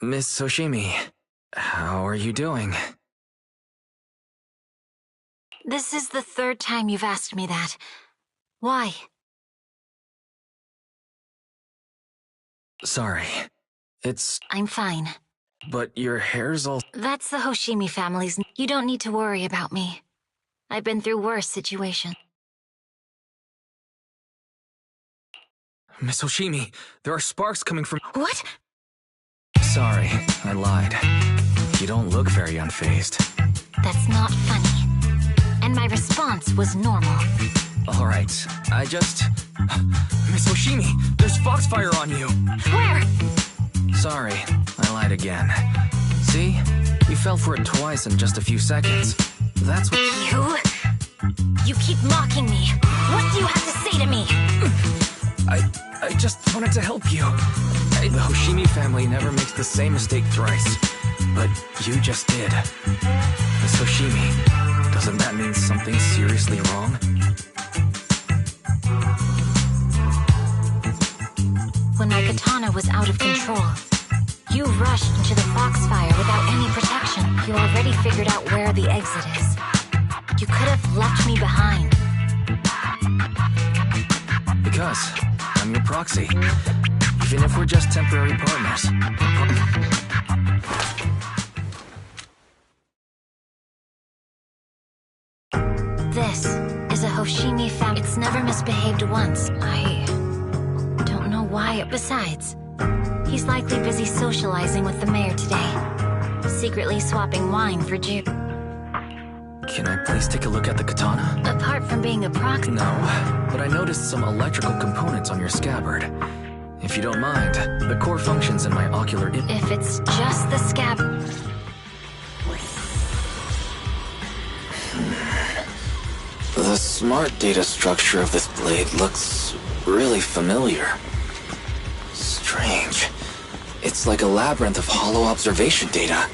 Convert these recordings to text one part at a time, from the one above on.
Miss Soshimi, how are you doing? This is the third time you've asked me that. Why? Sorry. I'm fine. But your hair's all... That's the Hoshimi family's... You don't need to worry about me. I've been through worse situations. Miss Hoshimi, there are sparks coming from... What? Sorry, I lied. You don't look very unfazed. That's not funny. And my response was normal. Alright, Miss Hoshimi, there's foxfire on you! Where? Sorry, I lied again. See? You fell for it twice in just a few seconds. That's what... You keep mocking me. What do you have to say to me? I just wanted to help you. The Hoshimi family never makes the same mistake thrice. But you just did. Miss Hoshimi, doesn't that mean something seriously wrong? When my katana was out of control, you rushed into the foxfire without any protection. You already figured out where the exit is. You could have left me behind. Because I'm your proxy. Even if we're just temporary partners. This is a Hoshimi family. It's never misbehaved once. I don't know why. Besides, he's likely busy socializing with the mayor today. Secretly swapping wine for juice. Can I please take a look at the katana? Apart from being a proxy... No, but I noticed some electrical components on your scabbard. If you don't mind, the core functions in my ocular... If it's just the scabbard... The smart data structure of this blade looks really familiar. Strange. It's like a labyrinth of hollow observation data.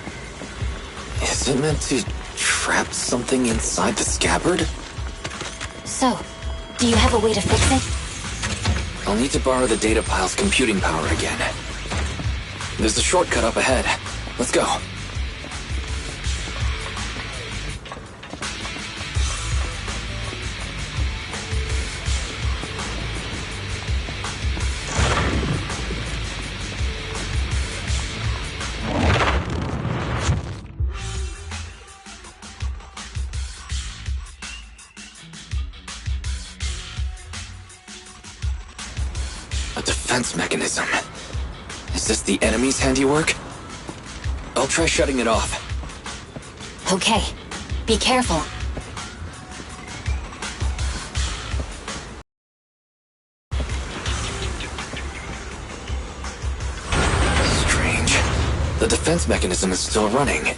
Is it meant to trap something inside the scabbard? So, do you have a way to fix it? I'll need to borrow the data pile's computing power again. There's a shortcut up ahead. Let's go. Defense mechanism. Is this the enemy's handiwork? I'll try shutting it off. Okay. Be careful. Strange. The defense mechanism is still running.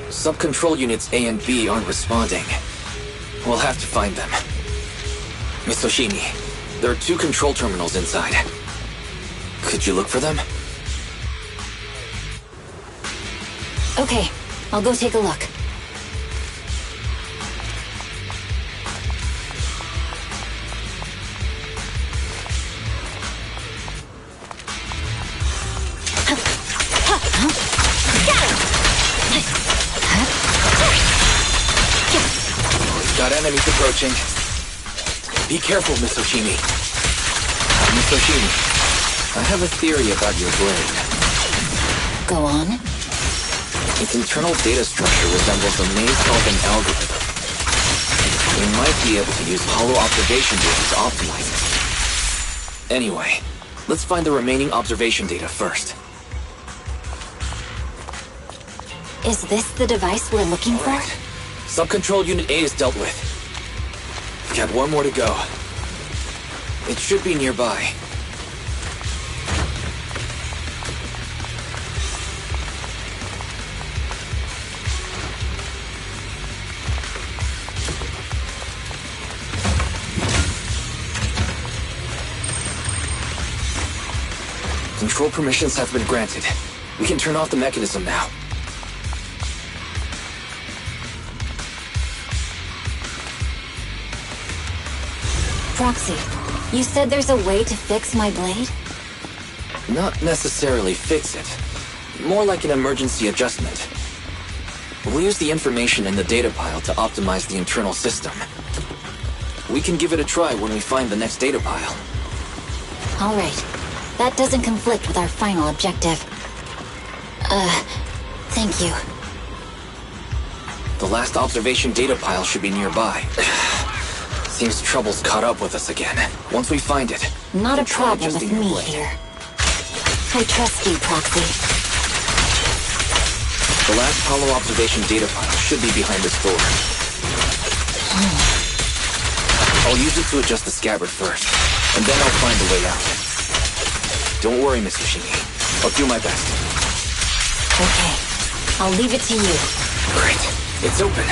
Sub-control units A and B aren't responding. We'll have to find them. Miss Hoshimi, there are 2 control terminals inside. Could you look for them? Okay, I'll go take a look. Got enemies approaching. Be careful, Miss Hoshimi. Miss Hoshimi, I have a theory about your blade. Go on. Its internal data structure resembles a maze-solving algorithm. We might be able to use hollow observation data to optimize it. Anyway, let's find the remaining observation data first. Is this the device we're looking for? Sub-control Unit A is dealt with. We've got one more to go. It should be nearby. Control permissions have been granted. We can turn off the mechanism now. Proxy, you said there's a way to fix my blade? Not necessarily fix it. More like an emergency adjustment. We'll use the information in the data pile to optimize the internal system. We can give it a try when we find the next data pile. All right. That doesn't conflict with our final objective. Thank you. The last observation data pile should be nearby. Seems trouble's caught up with us again. Once we find it... Not a problem with me here. I trust you, Proxy. The last hollow observation data pile should be behind this door. I'll use it to adjust the scabbard first, and then I'll find a way out. Don't worry, Miss Yoshimi. I'll do my best. Okay. I'll leave it to you. Great. It's open.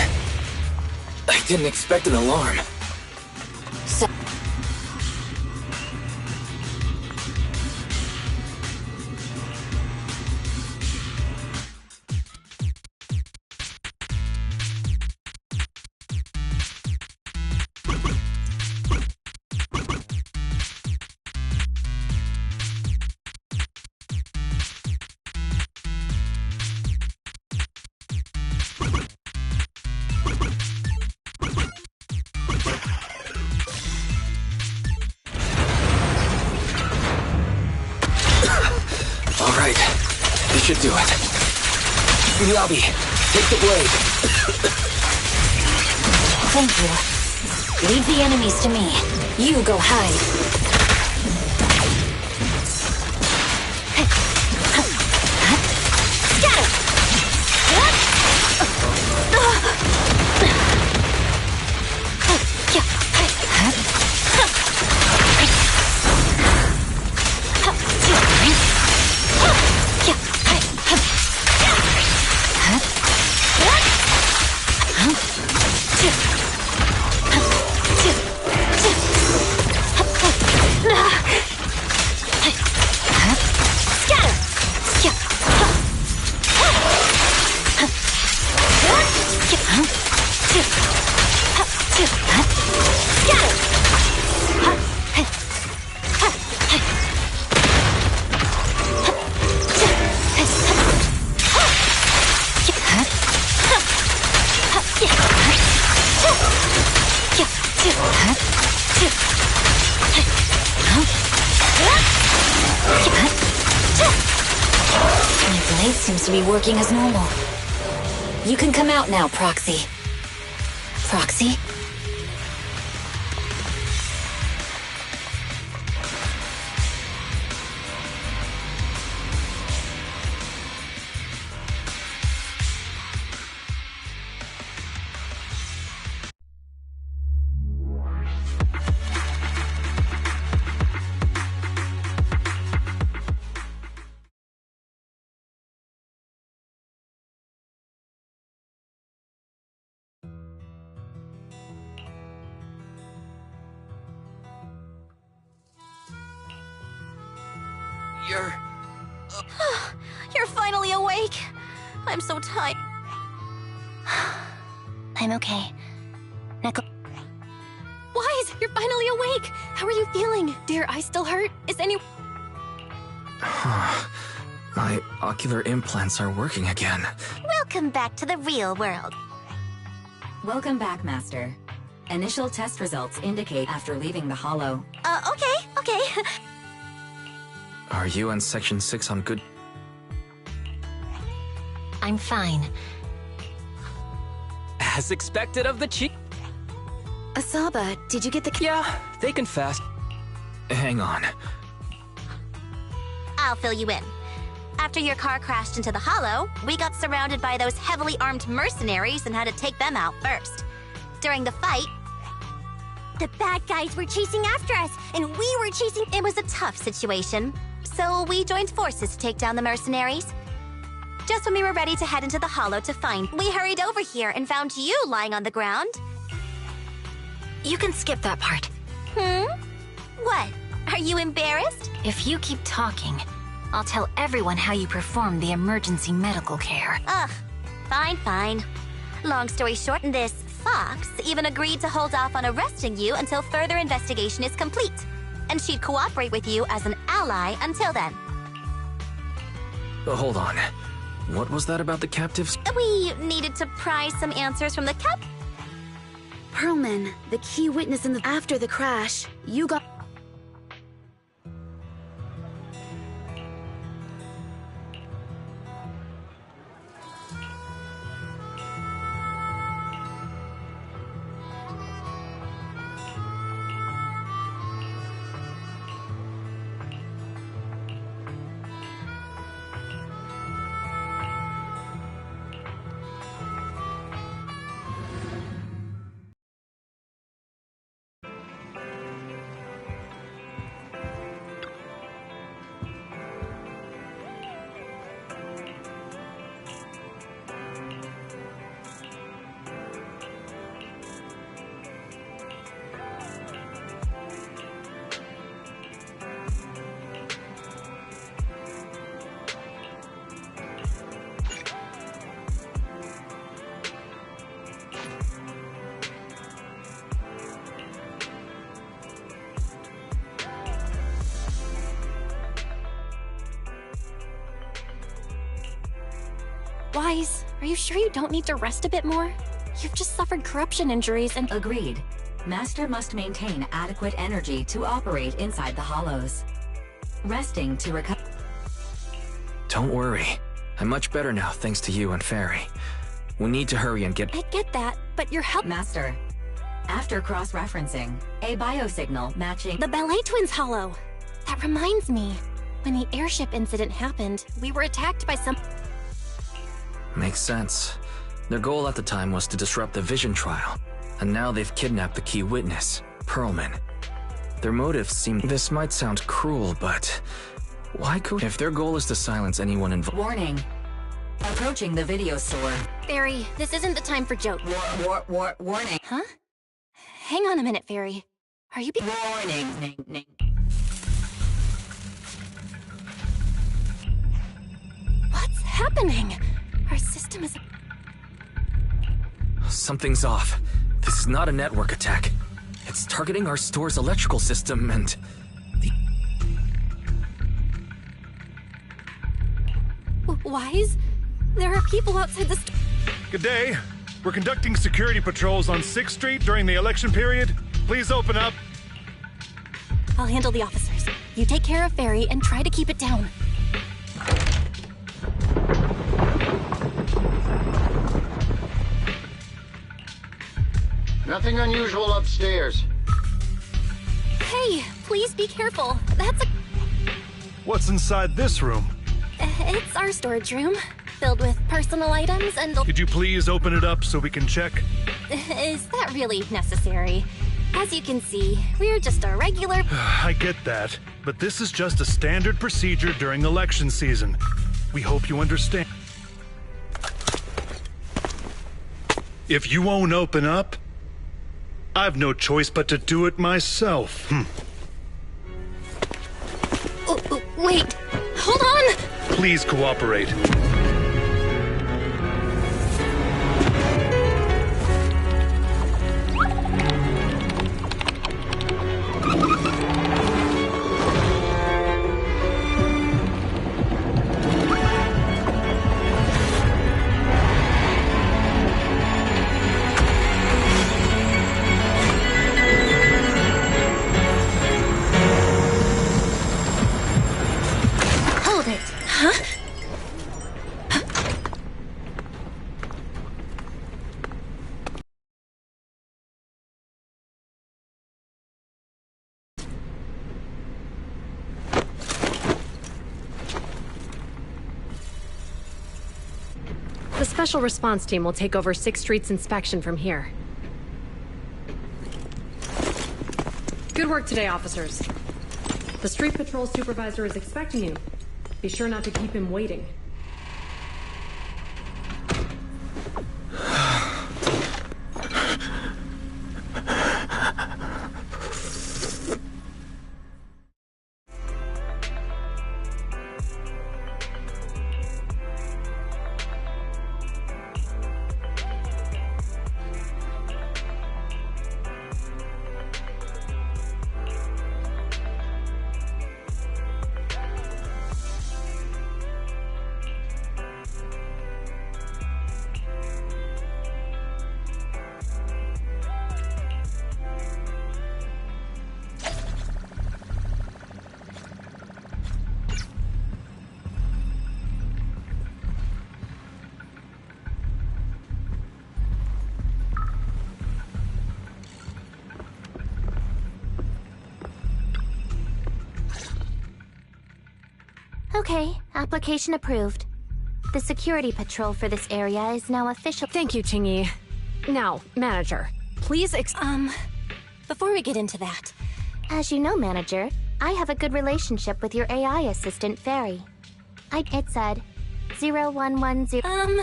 I didn't expect an alarm. So... Alright, this should do it. Miyabi, take the blade. Thank you. Leave the enemies to me. You go hide. My blade seems to be working as normal. You can come out now, Proxy. Proxy? You're finally awake. I'm so tired. I'm okay. Neko... Wise, you're finally awake. How are you feeling? Do your eyes still hurt? Is any... My ocular implants are working again. Welcome back to the real world. Welcome back, Master. Initial test results indicate after leaving the Hollow. Okay. Are you and Section 6 on good... I'm fine. As expected of the chief. Asaba, did you get the... Yeah, they can fast. Hang on. I'll fill you in. After your car crashed into the hollow, we got surrounded by those heavily armed mercenaries and had to take them out first. During the fight, the bad guys were chasing after us, and we were chasing... It was a tough situation, so we joined forces to take down the mercenaries. Just when we were ready to head into the hollow to find... We hurried over here and found you lying on the ground. You can skip that part. What? Are you embarrassed? If you keep talking, I'll tell everyone how you performed the emergency medical care. Ugh, fine. Long story short, this Fox even agreed to hold off on arresting you until further investigation is complete. And she'd cooperate with you as an ally until then. Hold on. What was that about the captives? We needed to pry some answers from the Perlman, the key witness after the crash. You got... Wise, are you sure you don't need to rest a bit more? You've just suffered corruption injuries and... Agreed. Master must maintain adequate energy to operate inside the hollows. Resting to recover... Don't worry. I'm much better now, thanks to you and Fairy. We need to hurry and get... I get that, but your help... Master, after cross-referencing, a biosignal matching... The Ballet Twins hollow! That reminds me. When the airship incident happened, we were attacked by some... Makes sense. Their goal at the time was to disrupt the Vision trial, and now they've kidnapped the key witness, Perlman. Their motives seem... This might sound cruel, but... Why could... If their goal is to silence anyone involved... Warning. Approaching the video store. Fairy, this isn't the time for jokes. Warning. Huh? Hang on a minute, Fairy. Are you Warning. What's happening? Our system is... Something's off. This is not a network attack. It's targeting our store's electrical system and... Wise? There are people outside the store. Good day. We're conducting security patrols on 6th Street during the election period. Please open up. I'll handle the officers. You take care of Fairy and try to keep it down. Nothing unusual upstairs. Hey, please be careful. That's a... What's inside this room? It's our storage room, filled with personal items and... Could you please open it up so we can check? Is that really necessary? As you can see, we're just a regular... I get that, but this is just a standard procedure during election season. We hope you understand. If you won't open up, I've no choice but to do it myself. Wait, hold on! Please cooperate. The Special Response Team will take over 6th Street's inspection from here. Good work today, officers. The Street Patrol Supervisor is expecting you. Be sure not to keep him waiting. Okay, application approved. The security patrol for this area is now official. Thank you, Qingyi. Now, Manager, please Before we get into that, As you know, Manager, I have a good relationship with your AI assistant, Fairy. It said 0110.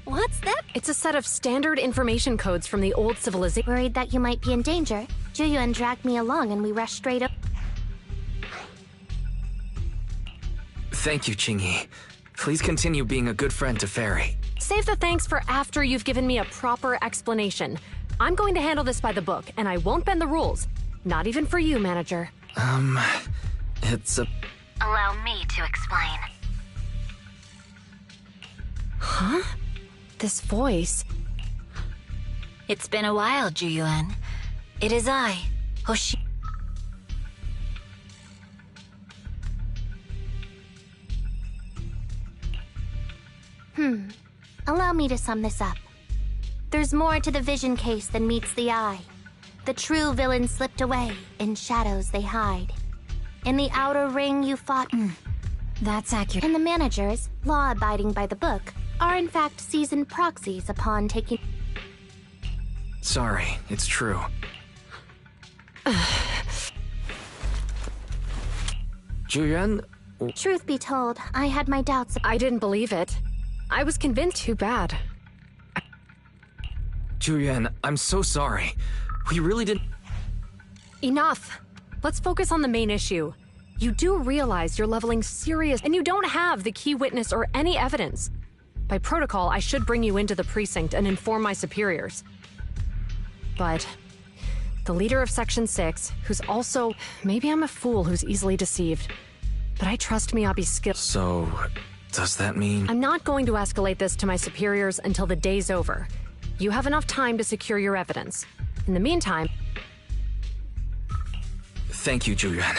what's that? It's a set of standard information codes from the old civilization. Worried that you might be in danger, Juyuan dragged me along and we rushed straight up. Thank you, Qingyi. Please continue being a good friend to Fairy. Save the thanks for after you've given me a proper explanation. I'm going to handle this by the book, and I won't bend the rules. Not even for you, Manager. It's a... Allow me to explain. Huh? This voice... It's been a while, Juyuan. It is I, Hoshi... Allow me to sum this up. There's more to the vision case than meets the eye. The true villain slipped away, in shadows they hide. In the outer ring you fought... That's accurate. And the managers, law-abiding by the book, are in fact seasoned proxies upon taking... Sorry, it's true. Juyuan... Truth be told, I had my doubts. I didn't believe it. I was convinced. Too bad. Juyuan, I'm so sorry. We really didn't... Enough. Let's focus on the main issue. You do realize you're leveling serious, and you don't have the key witness or any evidence. By protocol, I should bring you into the precinct and inform my superiors. But the leader of Section 6, who's also... Maybe I'm a fool who's easily deceived. But I trust Miyabi's skill. So, does that mean... I'm not going to escalate this to my superiors until the day's over. You have enough time to secure your evidence. In the meantime... Thank you, Juyuan.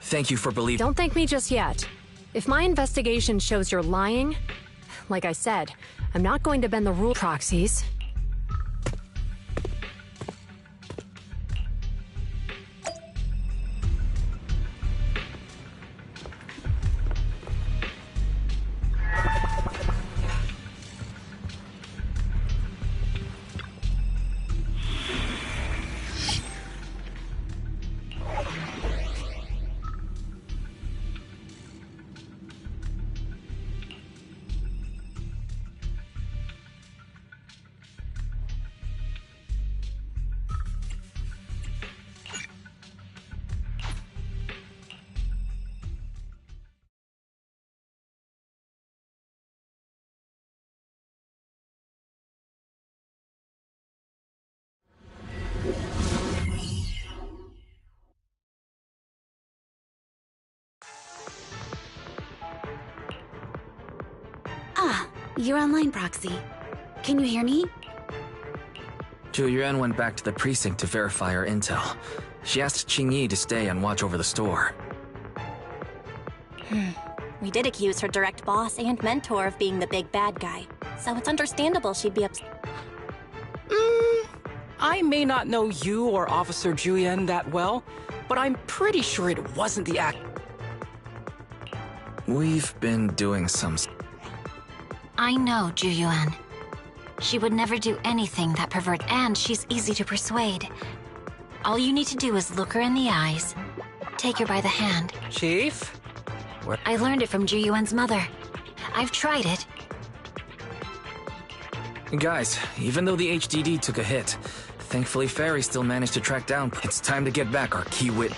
Thank you for believing... Don't thank me just yet. If my investigation shows you're lying, like I said, I'm not going to bend the rule. Proxies. Your online proxy. Can you hear me? Juyuan went back to the precinct to verify her intel. She asked Qingyi to stay and watch over the store. We did accuse her direct boss and mentor of being the big bad guy, so it's understandable she'd be upset. I may not know you or Officer Juyuan that well, but I'm pretty sure it wasn't the act. We've been doing some... I know Ju Yuan. She would never do anything that pervert, and she's easy to persuade. All you need to do is look her in the eyes, take her by the hand. Chief? I learned it from Ju Yuan's mother. I've tried it. Guys, even though the HDD took a hit, thankfully Fairy still managed to track down. It's time to get back our key wit.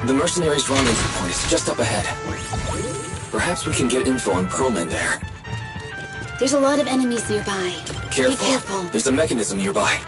The mercenaries' rendezvous point is just up ahead. Perhaps we can get info on Pearlman there. There's a lot of enemies nearby. Careful. Be careful. There's a mechanism nearby.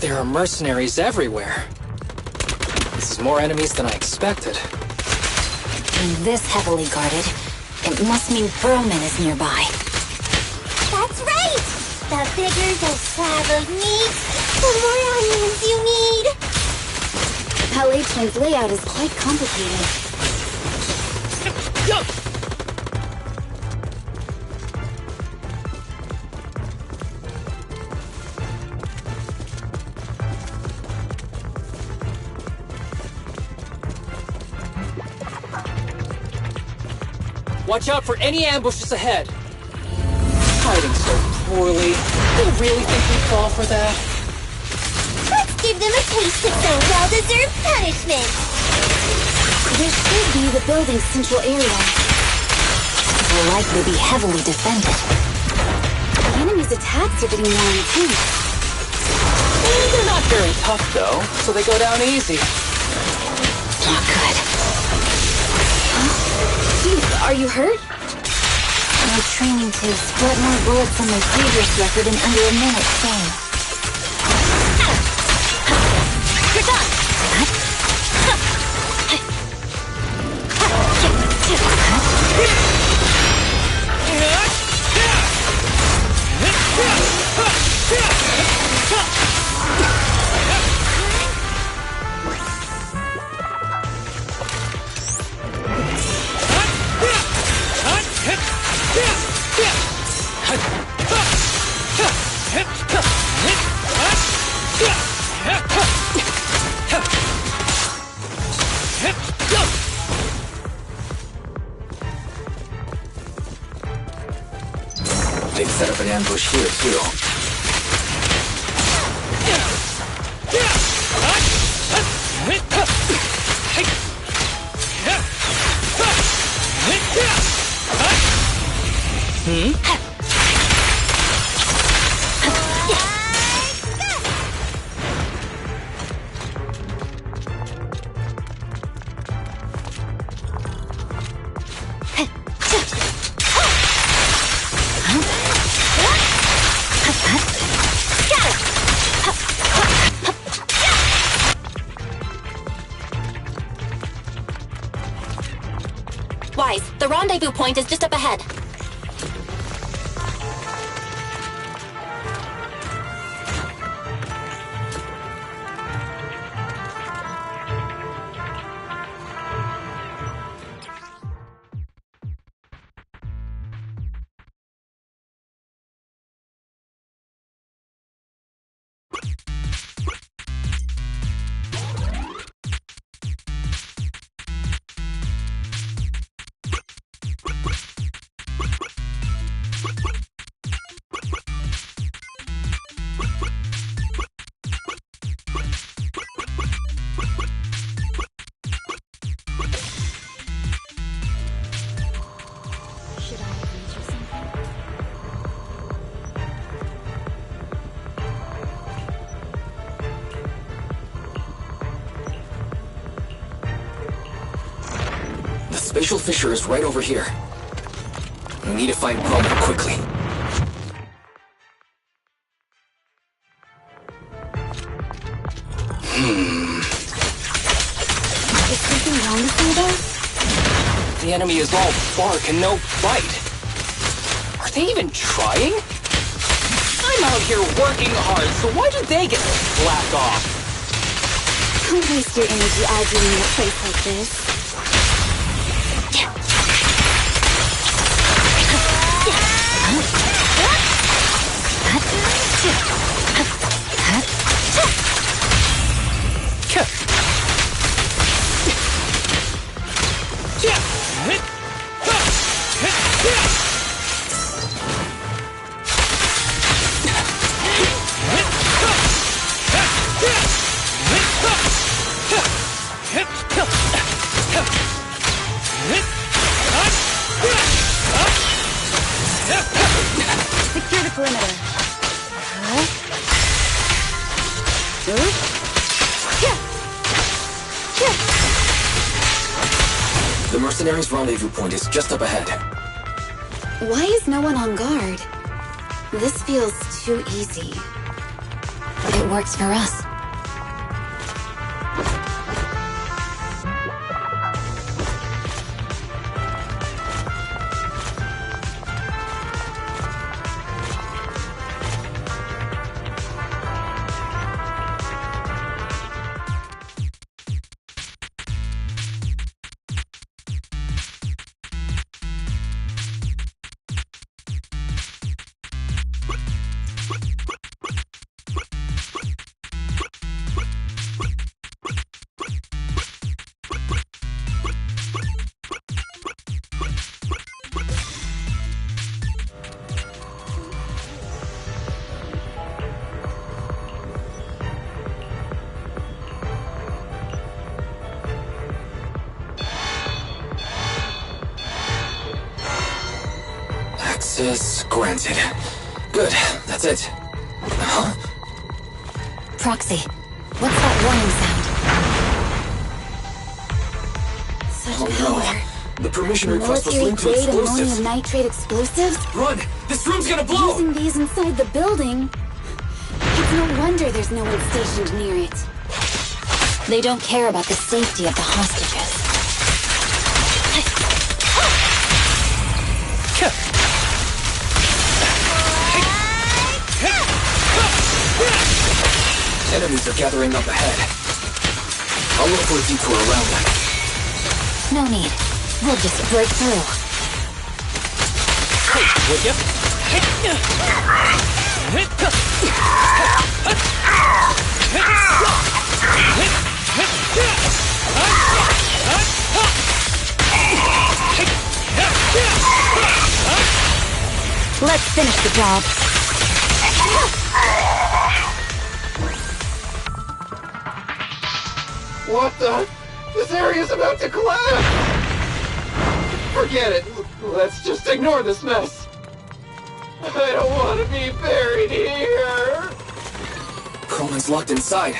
There are mercenaries everywhere. This is more enemies than I expected. And this heavily guarded, it must mean Pearlman is nearby. That's right! The bigger the slab of meat, the more onions you need! Pal-H-Man's layout is quite complicated. Watch out for any ambushes ahead. Hiding so poorly. You really think we'd fall for that? Let's give them a taste of some well-deserved punishment! This should be the building's central area. It will likely be heavily defended. The enemy's attacks are getting more intense. They're not very tough, though, so they go down easy. Not good. Chief, are you hurt? My training takes got more bullets than my previous record in under a minute staying. You're done! set up an ambush here, too. Wise, the rendezvous point is just up ahead. The spatial fissure is right over here. We need to find Palmer quickly. Is something wrong with me though? The enemy is all bark and no bite. Are they even trying? I'm out here working hard, so why do they get slapped off? Don't waste your energy arguing in a place like this. Secure the perimeter. The mercenaries' rendezvous point is just up ahead. Why is no one on guard? This feels too easy. It works for us. Access granted. Good, that's it. Huh? Proxy, what's that warning sound? Such power. No. The permission request was linked to Military-grade explosives. ammonium nitrate explosives? Run! This room's gonna blow! Using these inside the building? It's no wonder there's no one stationed near it. They don't care about the safety of the hostages. Enemies are gathering up ahead. I'll look for a detour around them. No need. We'll just break through. Would you? Let's finish the job. What the? This area's about to collapse! Forget it. Let's just ignore this mess. I don't want to be buried here! Perlman's locked inside.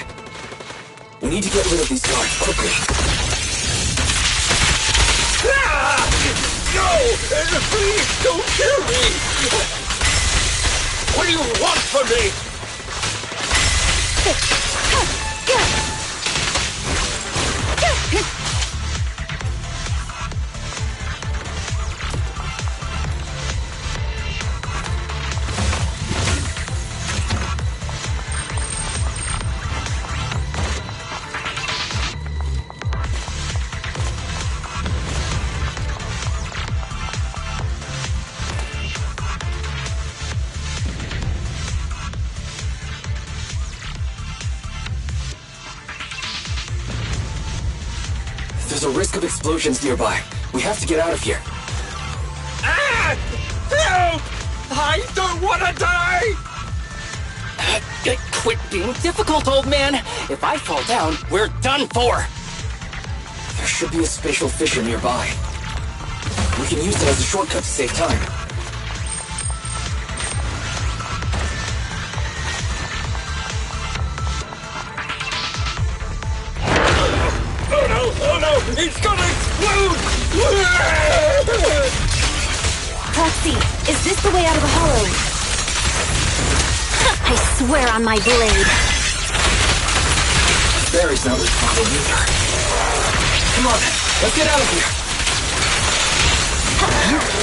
We need to get rid of these guards quickly. Ah! No! Please don't kill me! What do you want from me? There's a risk of explosions nearby. We have to get out of here. Ah! Help! I don't want to die! Quit being difficult, old man. If I fall down, we're done for. There should be a spatial fissure nearby. We can use it as a shortcut to save time. Oh no! It's gonna explode! Proxy, is this the way out of the hollow? I swear on my blade. Barry's not responding either. Come on, let's get out of here. Got it!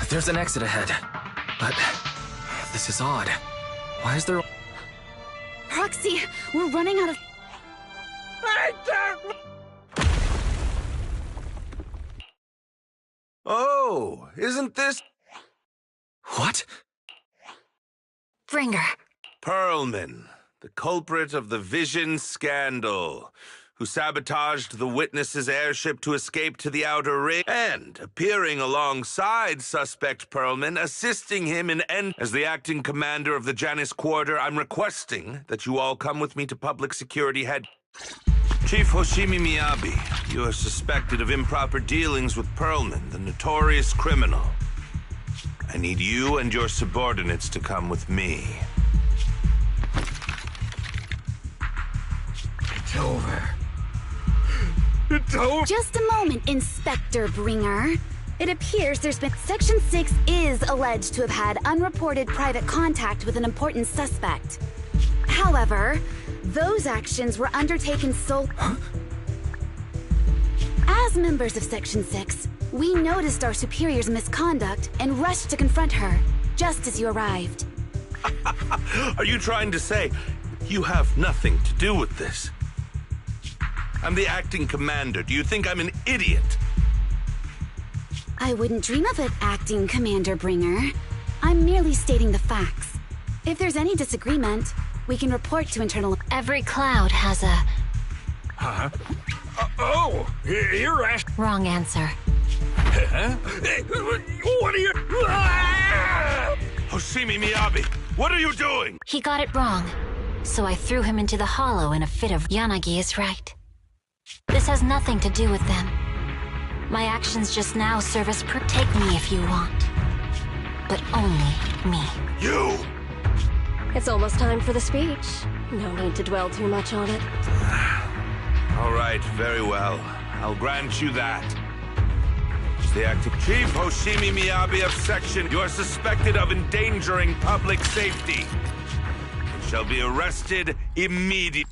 There's an exit ahead. But this is odd. Why is there... Proxy, we're running out of... Oh, isn't this... What? Bringer. Perlman, the culprit of the Vision scandal, who sabotaged the Witness's airship to escape to the Outer Ring, and appearing alongside suspect Perlman, assisting him in As the acting commander of the Janus Quarter, I'm requesting that you all come with me to Public Security Head... Chief Hoshimi Miyabi, you are suspected of improper dealings with Perlman, the notorious criminal. I need you and your subordinates to come with me. It's over. It's over. Just a moment, Inspector Bringer. It appears there's been... Section 6 is alleged to have had unreported private contact with an important suspect. However, those actions were undertaken As members of Section 6, we noticed our superior's misconduct and rushed to confront her, just as you arrived. Are you trying to say you have nothing to do with this? I'm the acting commander. Do you think I'm an idiot? I wouldn't dream of it, Acting Commander Bringer. I'm merely stating the facts. If there's any disagreement, we can report to internal... Every cloud has a... Huh? You're asking... Wrong answer. Huh? What are you... Hoshimi Miyabi, what are you doing? He got it wrong, so I threw him into the hollow in a fit of... Yanagi is right. This has nothing to do with them. My actions just now serve as Take me if you want. But only me. You! It's almost time for the speech. No need to dwell too much on it. All right, very well. I'll grant you that. As the acting Chief Hoshimi Miyabi of Section, you are suspected of endangering public safety. You shall be arrested immediately.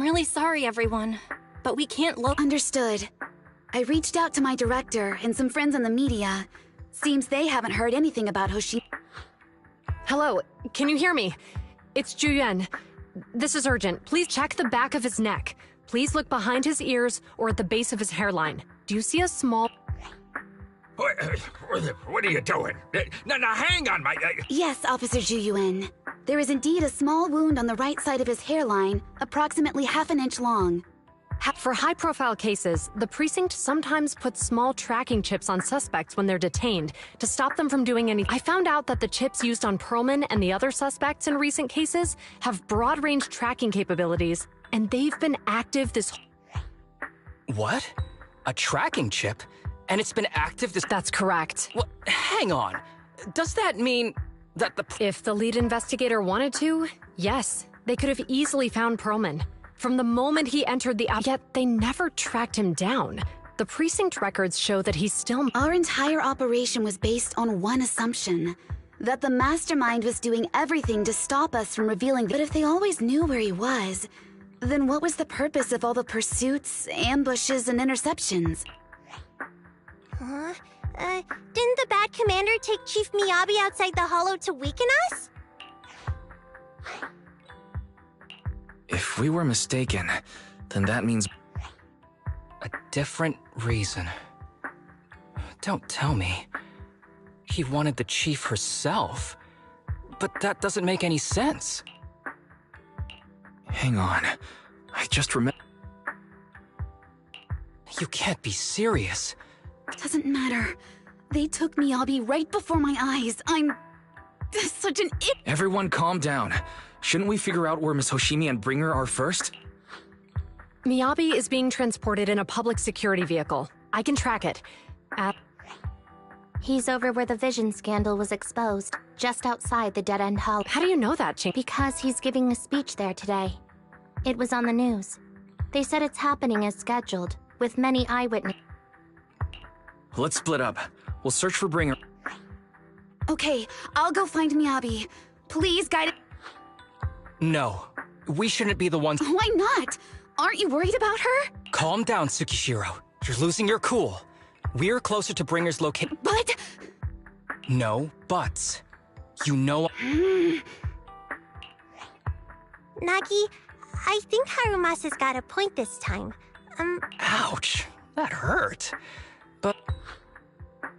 I'm really sorry, everyone. But we can't look. Understood. I reached out to my director and some friends in the media. Seems they haven't heard anything about Hoshi. Hello, can you hear me? It's Juyuan. This is urgent. Please check the back of his neck. Please look behind his ears or at the base of his hairline. Do you see a small... What are you doing? Now hang on, my... Yes, Officer Juyuan. There is indeed a small wound on the right side of his hairline, approximately ½ inch long. For high-profile cases, the precinct sometimes puts small tracking chips on suspects when they're detained to stop them from doing anything. I found out that the chips used on Perlman and the other suspects in recent cases have broad-range tracking capabilities, and they've been active this... What? A tracking chip? And it's been active this... That's correct. Well, hang on. Does that mean that the... If the lead investigator wanted to, yes. They could have easily found Perlman. From the moment he entered the app, yet they never tracked him down. The precinct records show that he's still... Our entire operation was based on one assumption. That the mastermind was doing everything to stop us from revealing... But if they always knew where he was, then what was the purpose of all the pursuits, ambushes, and interceptions? Didn't the bad commander take Chief Miyabi outside the hollow to weaken us? If we were mistaken, then that means... A different reason. Don't tell me. He wanted the chief herself. But that doesn't make any sense. Hang on. I just remember... You can't be serious. Doesn't matter. They took Miyabi right before my eyes. I'm... such an idiot. Everyone calm down. Shouldn't we figure out where Miss Hoshimi and Bringer are first? Miyabi is being transported in a public security vehicle. I can track it. He's over where the vision scandal was exposed, just outside the dead-end hollow. How do you know that, Ching? Because he's giving a speech there today. It was on the news. They said it's happening as scheduled, with many eyewitnesses. Let's split up. We'll search for Bringer. Okay, I'll go find Miyabi. Please guide it. No, we shouldn't be the ones... Why not? Aren't you worried about her? Calm down, Tsukishiro. You're losing your cool. We're closer to Bringer's location. But... No buts. You know... Nagi, I think Harumasa's got a point this time. Ouch. That hurt. But...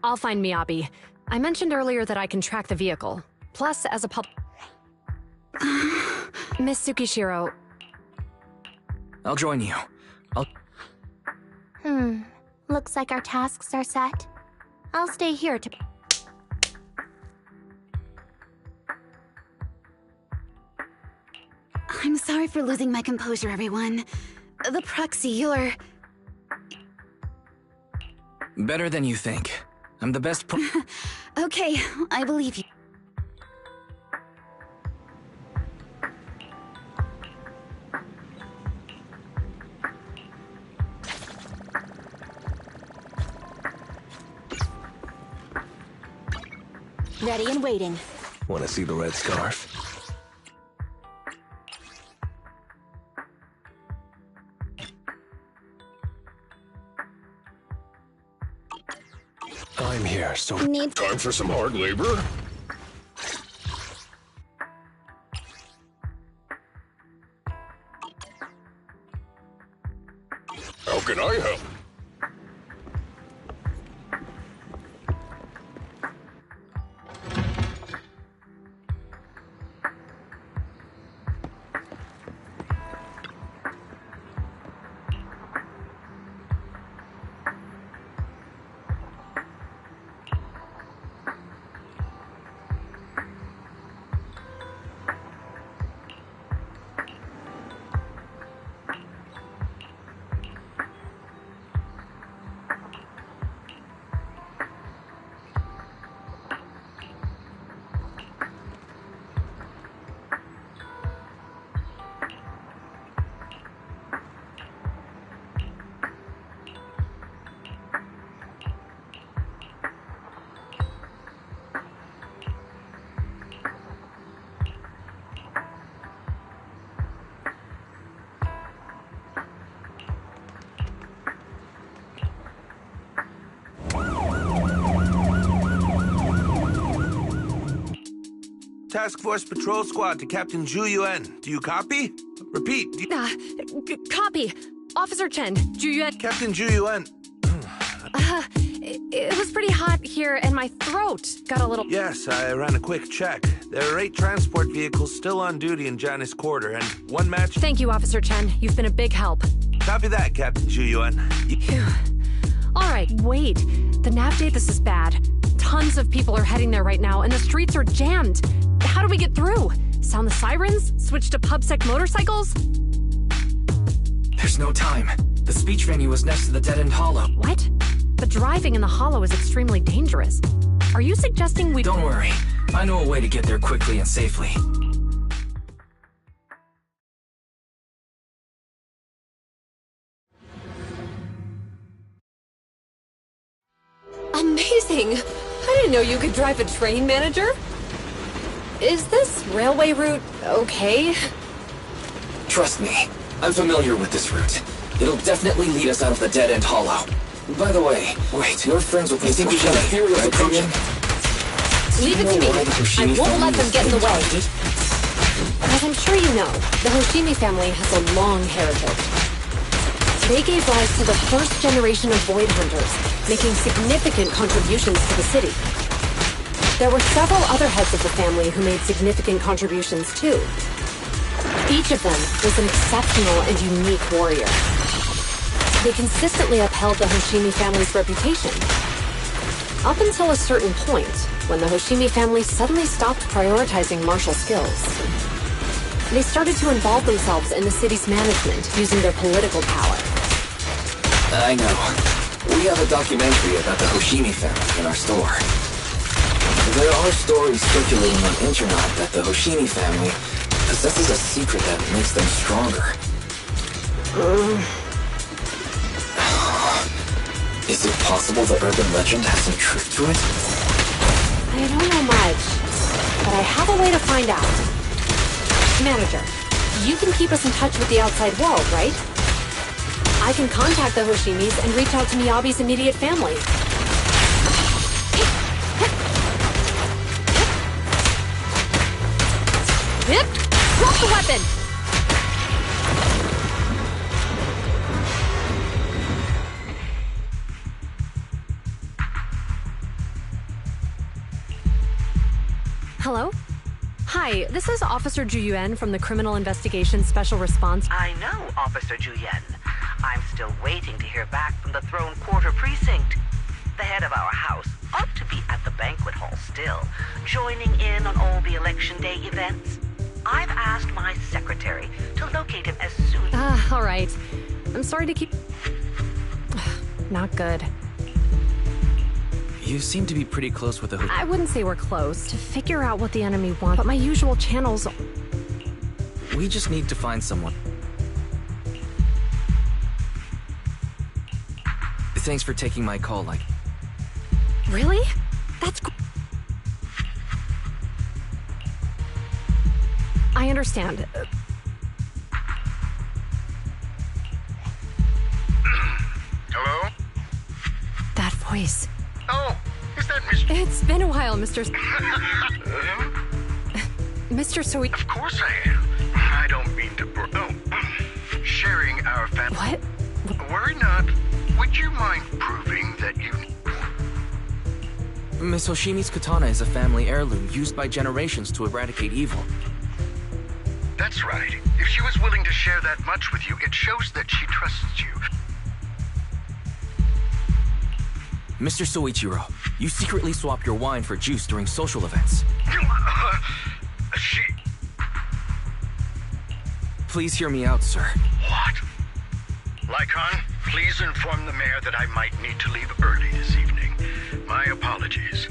I'll find Miyabi. I mentioned earlier that I can track the vehicle. Plus, as a Miss Tsukishiro... I'll join you. Looks like our tasks are set. I'll stay here to... I'm sorry for losing my composure, everyone. The proxy, you're... Better than you think. I'm the best Okay, I believe you. Ready and waiting. Want to see the red scarf? I'm here, so... Time for some hard labor? How can I help? Task Force Patrol Squad to Captain Zhu Yuan. Do you copy? Repeat. Copy. Officer Chen, Zhu Yuan. Captain Zhu Yuan. It was pretty hot here, and my throat got a little... Yes, I ran a quick check. There are 8 transport vehicles still on duty in Janice Quarter, and 1 match... Thank you, Officer Chen. You've been a big help. Copy that, Captain Zhu Yuan. All right, wait. The nav date, this is bad. Tons of people are heading there right now, and the streets are jammed. How do we get through? Sound the sirens? Switch to PubSec motorcycles? There's no time. The speech venue was next to the dead-end hollow. What? The driving in the hollow is extremely dangerous. Are you suggesting we... Don't worry. I know a way to get there quickly and safely. Amazing! I didn't know you could drive a train, Manager. Is this railway route okay? Trust me, I'm familiar with this route. It'll definitely lead us out of the dead-end hollow. By the way, wait, you're friends with me. You think we should have Imperials approaching? Leave it to me. I won't let them get in the way. As I'm sure you know, the Hoshimi family has a long heritage. They gave rise to the first generation of Void Hunters, making significant contributions to the city. There were several other heads of the family who made significant contributions too. Each of them was an exceptional and unique warrior. They consistently upheld the Hoshimi family's reputation. Up until a certain point, when the Hoshimi family suddenly stopped prioritizing martial skills. They started to involve themselves in the city's management using their political power. I know. We have a documentary about the Hoshimi family in our store. There are stories circulating on internet that the Hoshimi family possesses a secret that makes them stronger. Is it possible the urban legend has some truth to it? I don't know much, but I have a way to find out. Manager, you can keep us in touch with the outside world, right? I can contact the Hoshimis and reach out to Miyabi's immediate family. Hip! Drop the weapon! Hello? Hi, this is Officer Zhu Yuan from the Criminal Investigation Special Response. I know, Officer Zhu Yuan. I'm still waiting to hear back from the Throne Quarter Precinct. The head of our house ought to be at the banquet hall still, joining in on all the Election Day events. I've asked my secretary to locate him as soon... all right. I'm sorry to keep... Not good. You seem to be pretty close with the... I wouldn't say we're close. To figure out what the enemy wants, but my usual channels... We just need to find someone. Thanks for taking my call, like... Really? That's... I understand. Hello? That voice. Oh, is that Mr. It's been a while, Mr. Mr. Sweet. Of course I am. I don't mean to sharing our family. What? Worry not. Would you mind proving that you... Miss Hoshimi's katana is a family heirloom used by generations to eradicate evil. That's right. If she was willing to share that much with you, it shows that she trusts you. Mr. Soichiro, you secretly swap your wine for juice during social events. Please hear me out, sir. What? Lycon, please inform the mayor that I might need to leave early this evening. My apologies.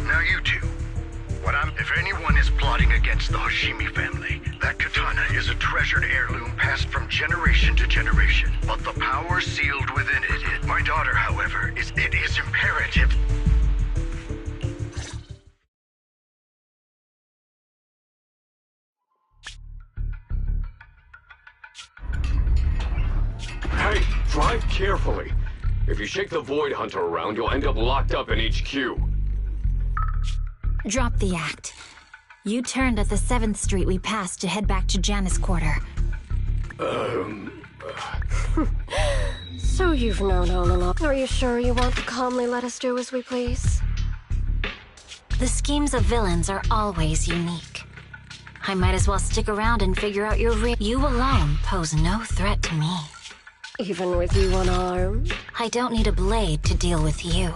Now you two. If anyone is plotting against the Hoshimi family, that katana is a treasured heirloom passed from generation to generation. But the power sealed within it, my daughter, however, it is imperative. Hey, drive carefully. If you shake the Void Hunter around, you'll end up locked up in HQ. Drop the act. You turned at the 7th Street we passed to head back to Janus Quarter. So you've known all along. Are you sure you won't calmly let us do as we please? The schemes of villains are always unique. I might as well stick around and figure out your You alone pose no threat to me. Even with you unarmed? I don't need a blade to deal with you.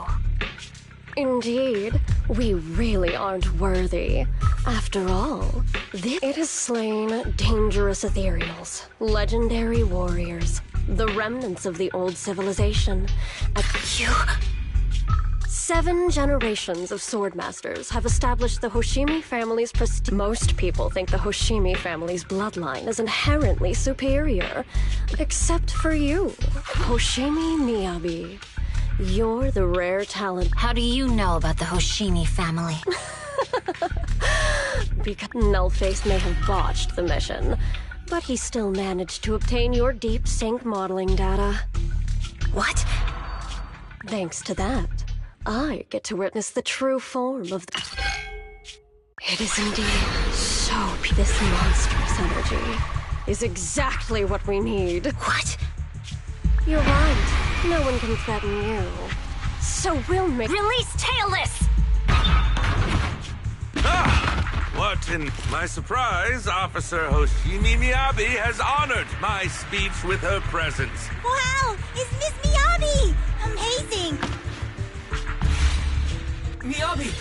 Indeed, we really aren't worthy. After all, it has slain dangerous ethereals, legendary warriors, the remnants of the old civilization. You... 7 generations of swordmasters have established the Hoshimi family's prestige. Most people think the Hoshimi family's bloodline is inherently superior. Except for you, Hoshimi Miyabi. You're the rare talent. How do you know about the Hoshimi family? Because Nullface may have botched the mission, but he still managed to obtain your deep sync modeling data. What? Thanks to that, I get to witness the true form of the... It is indeed so... This monstrous energy is exactly what we need. What? You're right. No one can threaten you. So we'll make... Release Tailless! What in my surprise, Officer Hoshimi Miyabi has honored my speech with her presence. Wow! It's Miss Miyabi! Amazing! Miyabi!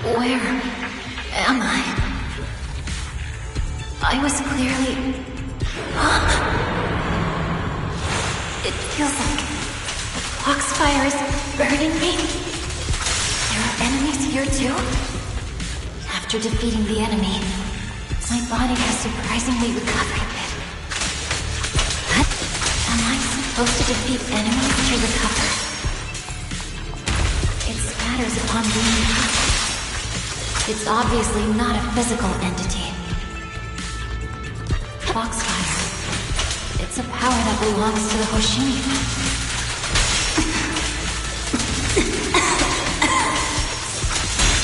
Where am I? I was clearly... It feels like the foxfire is burning me. There are enemies here too? After defeating the enemy, my body has surprisingly recovered a bit. What? Am I supposed to defeat enemies to recover? It spatters upon being touched. It's obviously not a physical entity. Foxfire. It's a power that belongs to the Hoshimi.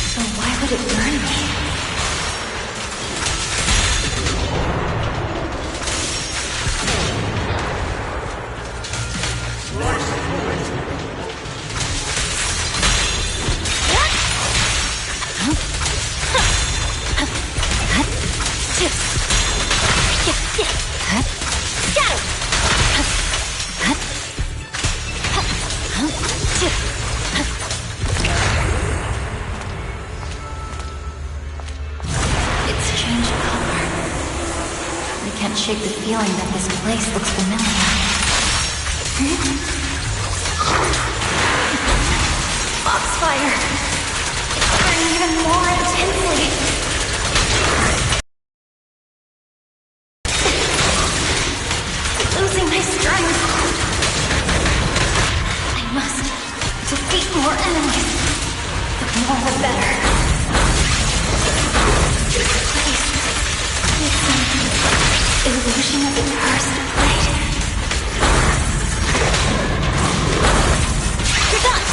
So why would it burn me? Shake the feeling that this place looks familiar. Foxfire! It's burning even more intensely! Losing my strength! I must defeat more enemies. The more the better. This place needs some... illusion of the cursed blade. You're done!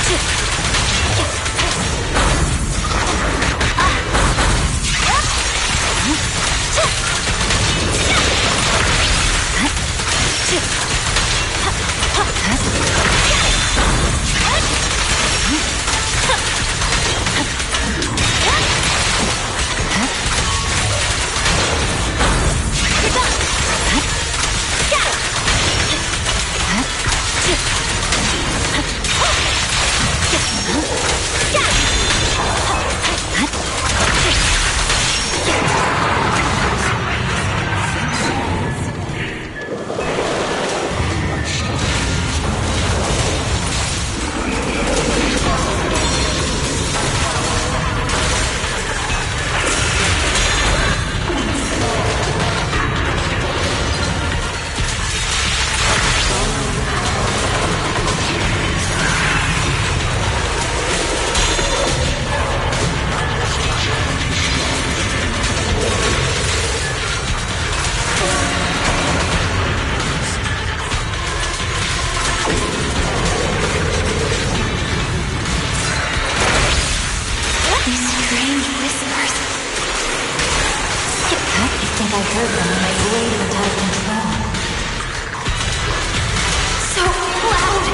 You're done! I heard them when my blade went out of control. So loud!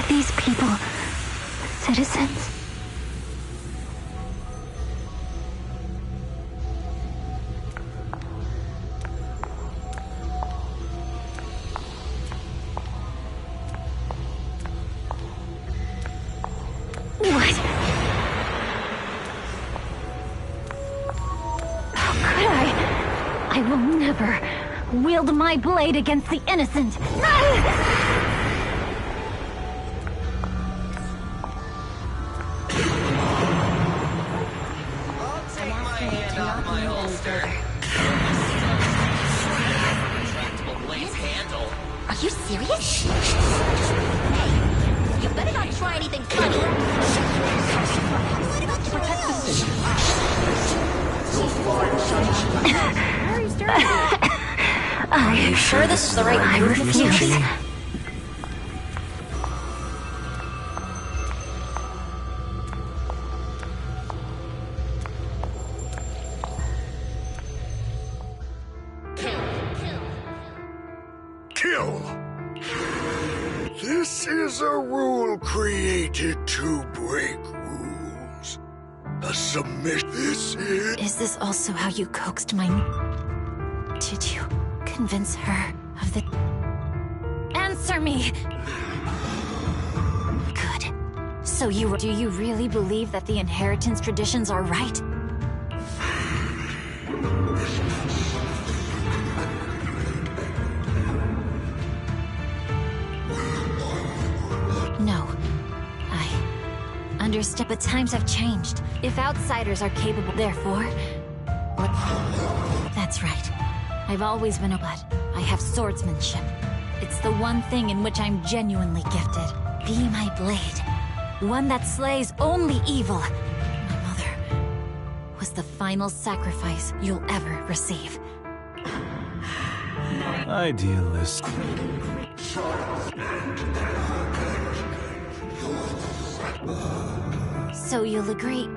These people, citizens? What? How could I? I will never wield my blade against the innocent. Are you serious? Hey, you better not try anything funny. What about to protect the city? Very sturdy. Are you sure this is the right move? I refuse. Kill! This is a rule created to break rules. A submission. This is... Is this also how you coaxed my... Did you convince her of the... Answer me! Good. So do you really believe that the inheritance traditions are right? No. I understand, but times have changed. If outsiders are capable, therefore... That's right. I've always been a but I have swordsmanship. It's the one thing in which I'm genuinely gifted. Be my blade. One that slays only evil. My mother was the final sacrifice you'll ever receive. Idealist. So you'll agree?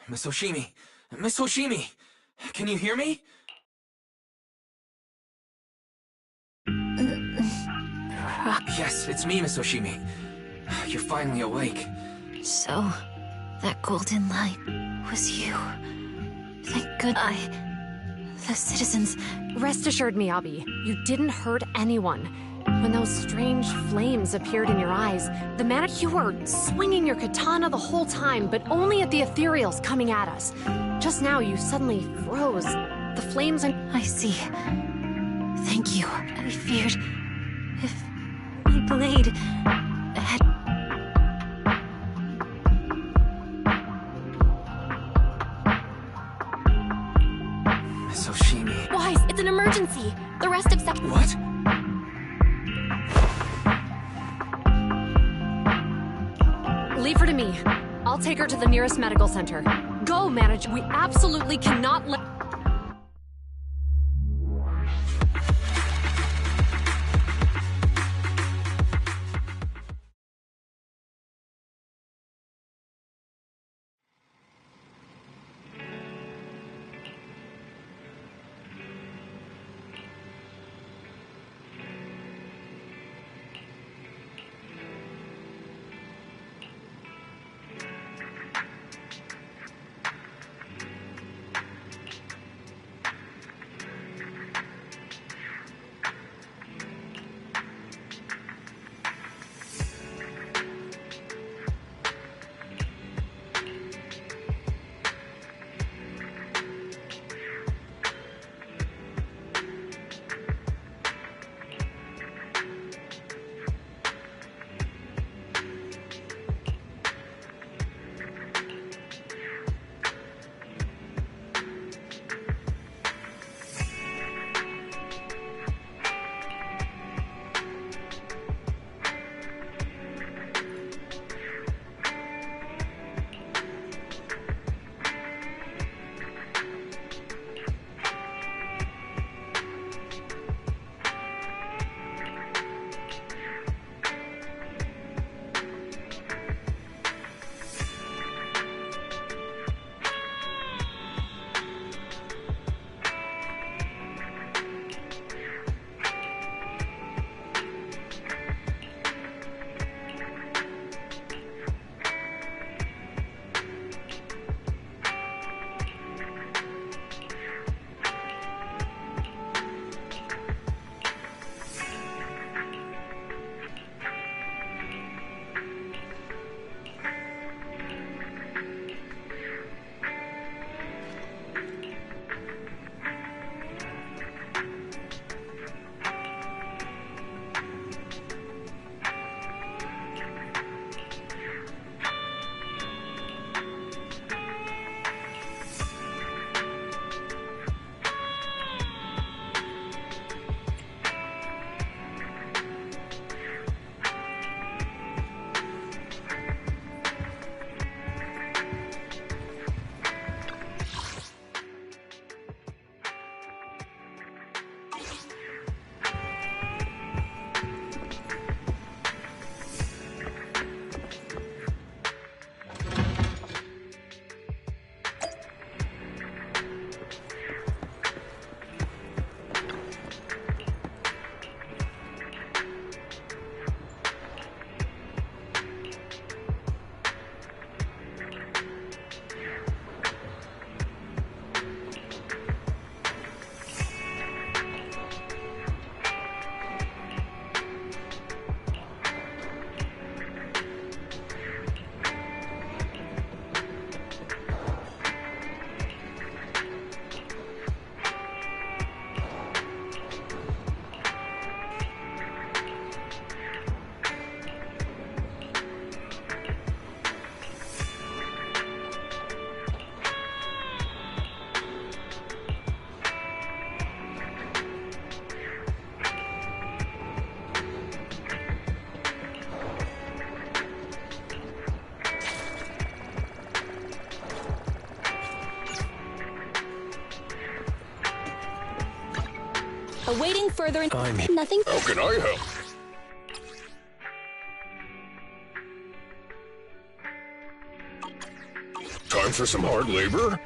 Miss Hoshimi! Miss Hoshimi! Can you hear me? Yes, it's me, Miss Hoshimi. You're finally awake. So, that golden light was you. Thank good the citizens... Rest assured, Miyabi, you didn't hurt anyone. When those strange flames appeared in your eyes, you were swinging your katana the whole time, but only at the ethereals coming at us. Just now, you suddenly froze. The flames and... I see. Thank you. I feared... if my blade had... Miss Hoshimi... Wise, it's an emergency! The rest accept... What? Leave her to me. I'll take her to the nearest medical center. Go, manager. We absolutely cannot let... Awaiting further... I'm here. Nothing... How can I help? Time for some hard labor?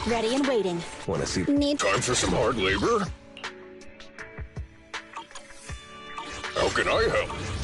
Ready and waiting. Want to see? Need Time for some hard labor? How can I help?